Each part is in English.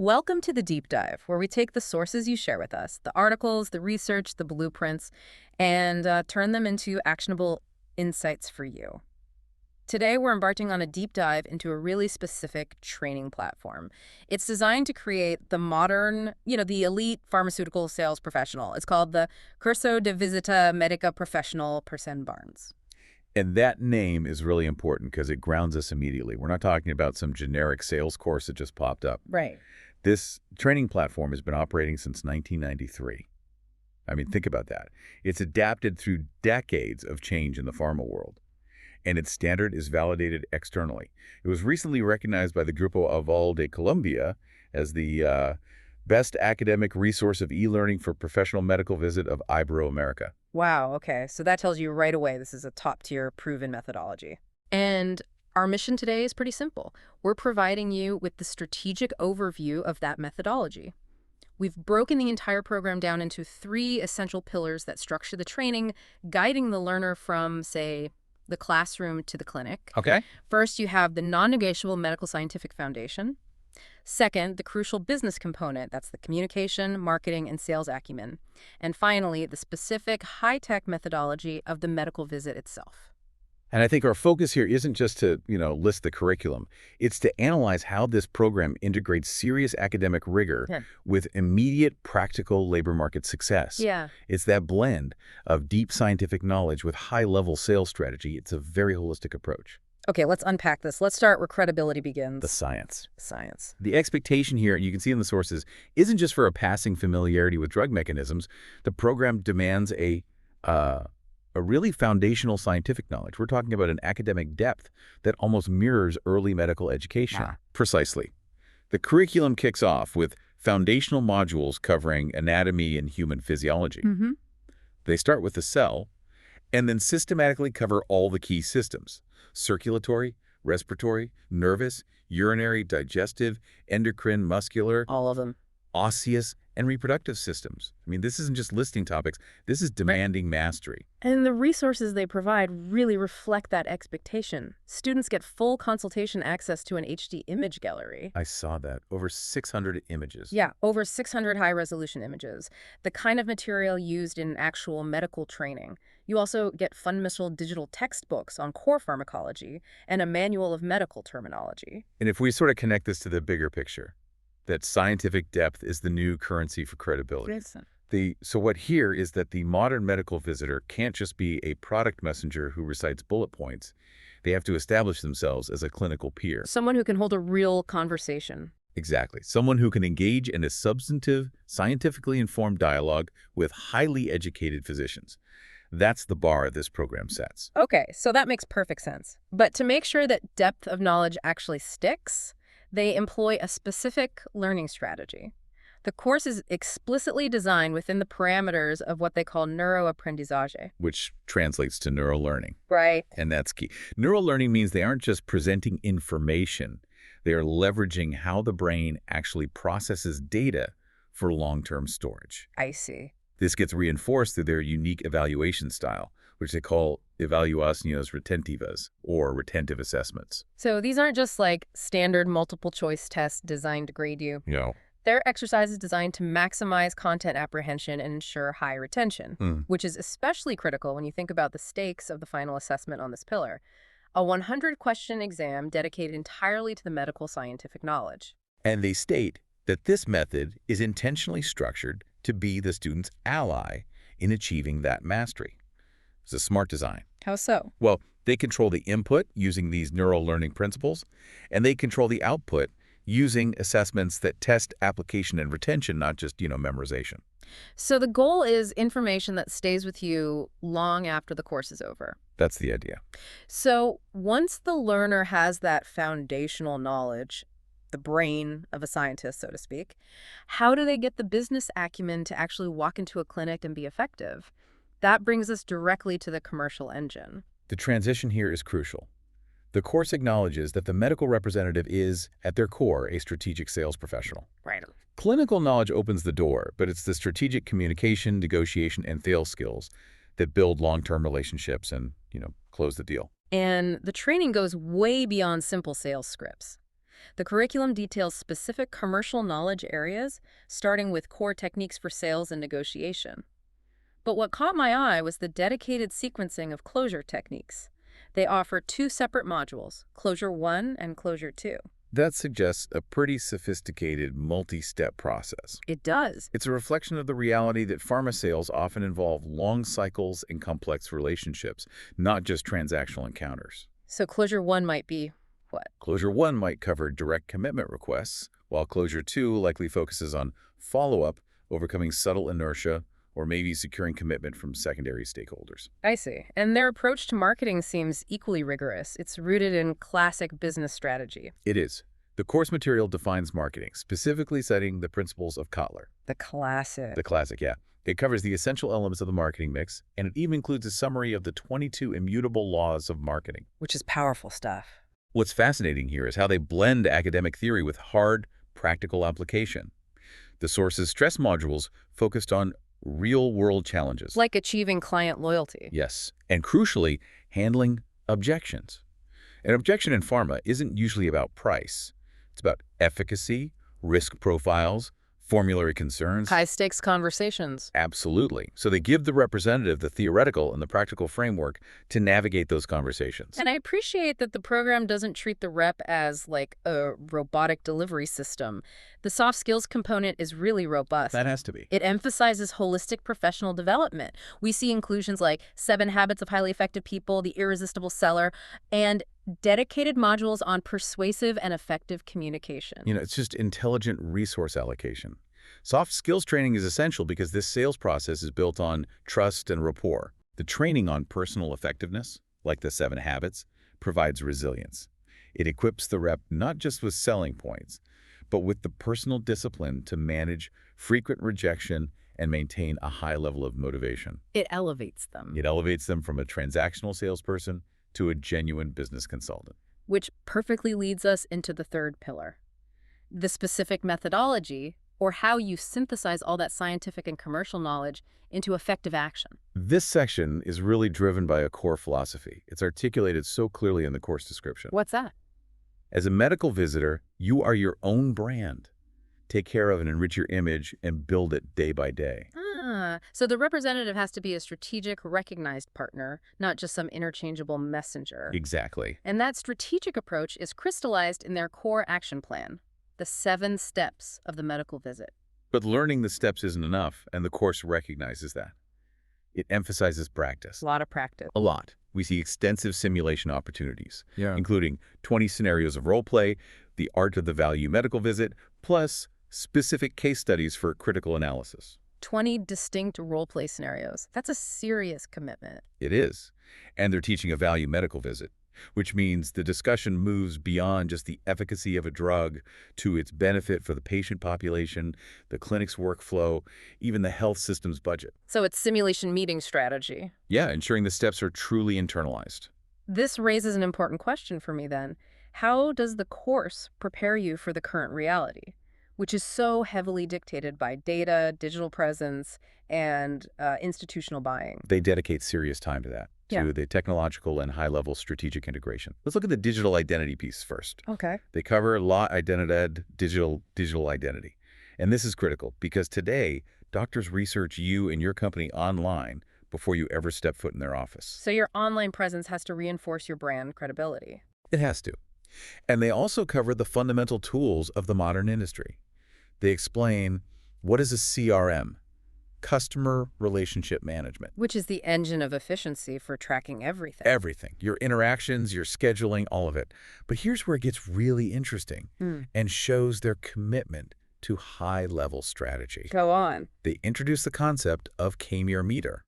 Welcome to the deep dive, where we take the sources you share with us, the articles, the research, the blueprints, and turn them into actionable insights for you. Today, we're embarking on a deep dive into a really specific training platform. It's designed to create the modern, the elite pharmaceutical sales professional. It's called the Curso de Visita Medica Professional Persand Barnes. And that name is really important because it grounds us immediately. We're not talking about some generic sales course that just popped up. Right. This training platform has been operating since 1993. I mean, think about that. It's adapted through decades of change in the pharma world, and its standard is validated externally. It was recently recognized by the Grupo Aval de Colombia as the best academic resource of e-learning for professional medical visit of Iberoamerica. Wow, okay. So that tells you right away this is a top-tier proven methodology. And our mission today is pretty simple. We're providing you with the strategic overview of that methodology. We've broken the entire program down into 3 essential pillars that structure the training, guiding the learner from, say, the classroom to the clinic. Okay. First, you have the non-negotiable medical scientific foundation. Second, the crucial business component. That's the communication, marketing, and sales acumen. And finally, the specific high-tech methodology of the medical visit itself. And I think our focus here isn't just to, list the curriculum. It's to analyze how this program integrates serious academic rigor with immediate practical labor market success. Yeah. It's that blend of deep scientific knowledge with high-level sales strategy. It's a very holistic approach. Okay, let's unpack this. Let's start where credibility begins. The science. Science. The expectation here, you can see in the sources, isn't just for a passing familiarity with drug mechanisms. The program demands a really foundational scientific knowledge. We're talking about an academic depth that almost mirrors early medical education. Precisely. The curriculum kicks off with foundational modules covering anatomy and human physiology. They start with the cell and then systematically cover all the key systems: circulatory, respiratory, nervous, urinary, digestive, endocrine, muscular, All of them. osseous, and reproductive systems. I mean, this isn't just listing topics. This is demanding mastery. And the resources they provide really reflect that expectation. Students get full consultation access to an HD image gallery. I saw that. Over 600 images. Yeah, over 600 high-resolution images, the kind of material used in actual medical training. You also get fundamental digital textbooks on core pharmacology and a manual of medical terminology. And if we sort of connect this to the bigger picture, that scientific depth is the new currency for credibility. So what here is that the modern medical visitor can't just be a product messenger who recites bullet points. They have to establish themselves as a clinical peer. Someone who can hold a real conversation. Exactly. Someone who can engage in a substantive, scientifically informed dialogue with highly educated physicians. That's the bar this program sets. Okay, so that makes perfect sense. But to make sure that depth of knowledge actually sticks, they employ a specific learning strategy. The course is explicitly designed within the parameters of what they call neuroaprendizaje. Which translates to neural learning. Right. And that's key. Neural learning means they aren't just presenting information. They are leveraging how the brain actually processes data for long-term storage. I see. This gets reinforced through their unique evaluation style, which they call evaluaciones retentivas, or retentive assessments. So these aren't just like standard multiple choice tests designed to grade you. They're exercises designed to maximize content apprehension and ensure high retention, which is especially critical when you think about the stakes of the final assessment on this pillar. A 100-question exam dedicated entirely to the medical scientific knowledge. And they state that this method is intentionally structured to be the student's ally in achieving that mastery. It's a smart design. How so? Well, they control the input using these neural learning principles, and they control the output using assessments that test application and retention, not just, memorization. So the goal is information that stays with you long after the course is over. That's the idea. So once the learner has that foundational knowledge, the brain of a scientist, so to speak, how do they get the business acumen to actually walk into a clinic and be effective? That brings us directly to the commercial engine. The transition here is crucial. The course acknowledges that the medical representative is, at their core, a strategic sales professional. Right. Clinical knowledge opens the door, but it's the strategic communication, negotiation, and sales skills that build long-term relationships and, close the deal. And the training goes way beyond simple sales scripts. The curriculum details specific commercial knowledge areas, starting with core techniques for sales and negotiation. But what caught my eye was the dedicated sequencing of closure techniques. They offer two separate modules, Closure 1 and Closure 2. That suggests a pretty sophisticated multi-step process. It does. It's a reflection of the reality that pharma sales often involve long cycles and complex relationships, not just transactional encounters. So Closure 1 might be what? Closure 1 might cover direct commitment requests, while Closure 2 likely focuses on follow-up, overcoming subtle inertia, or maybe securing commitment from secondary stakeholders. I see. And their approach to marketing seems equally rigorous. It's rooted in classic business strategy. It is. The course material defines marketing, specifically citing the principles of Kotler. The classic. The classic, yeah. It covers the essential elements of the marketing mix, and it even includes a summary of the 22 immutable laws of marketing. Which is powerful stuff. What's fascinating here is how they blend academic theory with hard, practical application. The source's stress modules focused on real-world challenges. Like achieving client loyalty. Yes, and crucially, handling objections. An objection in pharma isn't usually about price. It's about efficacy, risk profiles, formulary concerns. High-stakes conversations. Absolutely. So they give the representative the theoretical and the practical framework to navigate those conversations. And I appreciate that the program doesn't treat the rep as like a robotic delivery system. The soft skills component is really robust. That has to be. It emphasizes holistic professional development. We see inclusions like 7 Habits of Highly Effective People, The Irresistible Seller, and dedicated modules on persuasive and effective communication. It's just intelligent resource allocation. Soft skills training is essential because this sales process is built on trust and rapport. The training on personal effectiveness, like the 7 Habits, provides resilience. It equips the rep not just with selling points, but with the personal discipline to manage frequent rejection and maintain a high level of motivation. It elevates them. It elevates them from a transactional salesperson to a genuine business consultant. Which perfectly leads us into the third pillar. The specific methodology, or how you synthesize all that scientific and commercial knowledge into effective action. This section is really driven by a core philosophy. It's articulated so clearly in the course description. What's that? As a medical visitor, you are your own brand. Take care of and enrich your image and build it day by day. So the representative has to be a strategic, recognized partner, not just some interchangeable messenger. Exactly. And that strategic approach is crystallized in their core action plan, the 7 steps of the medical visit. But learning the steps isn't enough, and the course recognizes that. It emphasizes practice. A lot of practice. A lot. We see extensive simulation opportunities, Yeah. including 20 scenarios of role play, the art of the value medical visit, plus specific case studies for critical analysis. 20 distinct role-play scenarios. That's a serious commitment. It is. And they're teaching a value medical visit, which means the discussion moves beyond just the efficacy of a drug to its benefit for the patient population, the clinic's workflow, even the health system's budget. So it's simulation meeting strategy. Yeah, ensuring the steps are truly internalized. This raises an important question for me then. How does the course prepare you for the current reality, which is so heavily dictated by data, digital presence, and institutional buying? They dedicate serious time to that, to the technological and high-level strategic integration. Let's look at the digital identity piece first. Okay. They cover law, identidad, digital identity. And this is critical because today, doctors research you and your company online before you ever step foot in their office. So your online presence has to reinforce your brand credibility. It has to. And they also cover the fundamental tools of the modern industry. They explain what is a CRM, customer relationship management. Which is the engine of efficiency for tracking everything. Everything. Your interactions, your scheduling, all of it. But here's where it gets really interesting and shows their commitment to high-level strategy. Go on. They introduce the concept of KMER meter,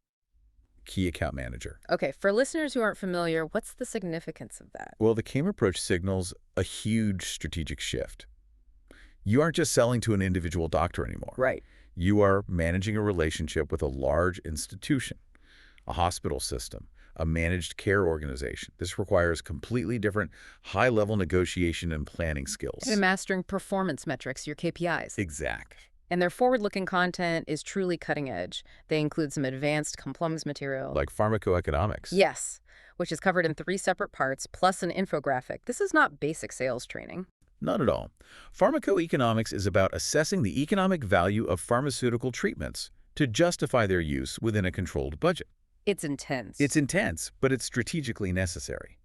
key account manager. Okay, for listeners who aren't familiar, what's the significance of that? Well, the KMER approach signals a huge strategic shift. You aren't just selling to an individual doctor anymore. Right. You are managing a relationship with a large institution, a hospital system, a managed care organization. This requires completely different high-level negotiation and planning skills. And mastering performance metrics, your KPIs. Exact. And their forward-looking content is truly cutting edge. They include some advanced compliance material. Like pharmacoeconomics. Yes, which is covered in 3 separate parts, plus an infographic. This is not basic sales training. Not at all. Pharmacoeconomics is about assessing the economic value of pharmaceutical treatments to justify their use within a controlled budget. It's intense. It's intense, but it's strategically necessary.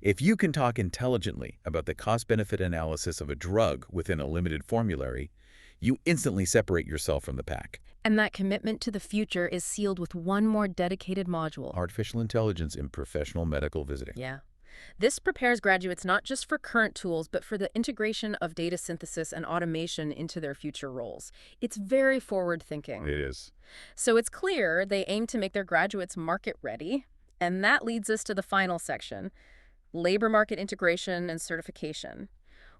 If you can talk intelligently about the cost-benefit analysis of a drug within a limited formulary, you instantly separate yourself from the pack. And that commitment to the future is sealed with one more dedicated module. Artificial intelligence in professional medical visiting. Yeah. This prepares graduates not just for current tools, but for the integration of data synthesis and automation into their future roles. It's very forward-thinking. It is. So it's clear they aim to make their graduates market-ready, and that leads us to the final section, labor market integration and certification.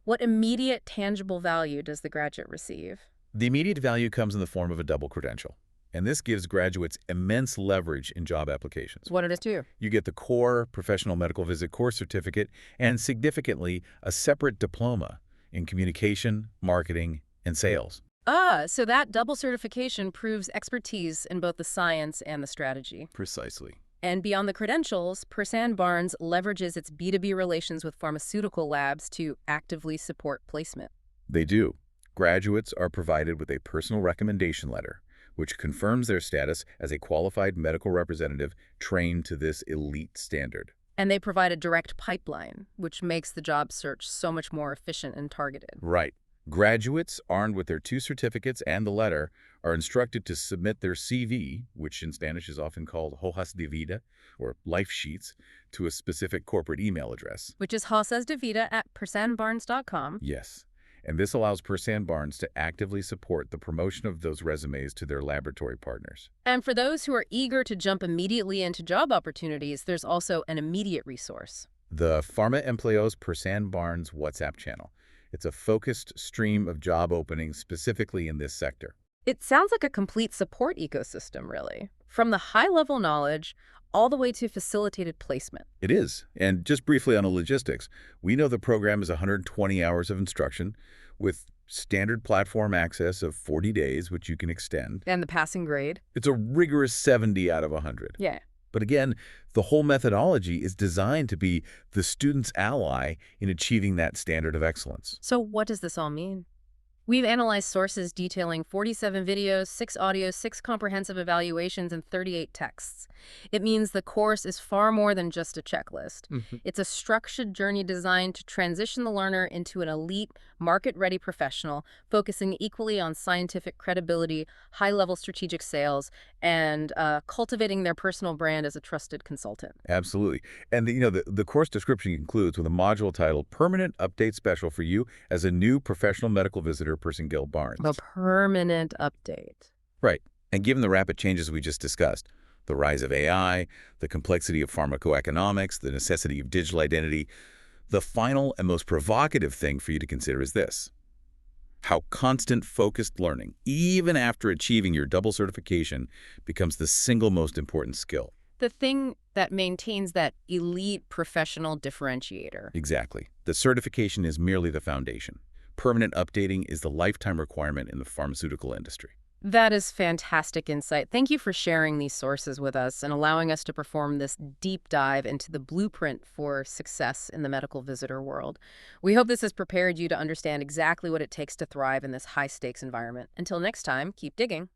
What immediate tangible value does the graduate receive? The immediate value comes in the form of a double credential, and this gives graduates immense leverage in job applications. What did it do? You get the core professional medical visit course certificate and, significantly, a separate diploma in communication, marketing, and sales. So that double certification proves expertise in both the science and the strategy. Precisely. And beyond the credentials, Persand Barnes leverages its B2B relations with pharmaceutical labs to actively support placement. They do. Graduates are provided with a personal recommendation letter, which confirms their status as a qualified medical representative trained to this elite standard. And they provide a direct pipeline, which makes the job search so much more efficient and targeted. Right. Graduates, armed with their 2 certificates and the letter, are instructed to submit their CV, which in Spanish is often called hojas de vida, or life sheets, to a specific corporate email address. Which is hosasdevita@persandbarnes.com. Yes. And this allows Persand Barnes to actively support the promotion of those resumes to their laboratory partners. And for those who are eager to jump immediately into job opportunities, there's also an immediate resource. The Pharma Empleos Persand Barnes WhatsApp channel. It's a focused stream of job openings specifically in this sector. It sounds like a complete support ecosystem, really. From the high-level knowledge all the way to facilitated placement. It is. And just briefly on the logistics, we know the program is 120 hours of instruction with standard platform access of 40 days, which you can extend. And the passing grade? It's a rigorous 70 out of 100. Yeah. But again, the whole methodology is designed to be the student's ally in achieving that standard of excellence. So what does this all mean? We've analyzed sources detailing 47 videos, 6 audios, 6 comprehensive evaluations, and 38 texts. It means the course is far more than just a checklist. It's a structured journey designed to transition the learner into an elite, market-ready professional, focusing equally on scientific credibility, high-level strategic sales, and cultivating their personal brand as a trusted consultant. Absolutely. And the course description concludes with a module titled Permanent Update Special for You as a New Professional Medical Visitor, Persand Barnes. A permanent update. Right. And given the rapid changes we just discussed, the rise of AI, the complexity of pharmacoeconomics, the necessity of digital identity, the final and most provocative thing for you to consider is this: how constant focused learning, even after achieving your double certification, becomes the single most important skill. The thing that maintains that elite professional differentiator. Exactly. The certification is merely the foundation. Permanent updating is the lifetime requirement in the pharmaceutical industry. That is fantastic insight. Thank you for sharing these sources with us and allowing us to perform this deep dive into the blueprint for success in the medical visitor world. We hope this has prepared you to understand exactly what it takes to thrive in this high-stakes environment. Until next time, keep digging.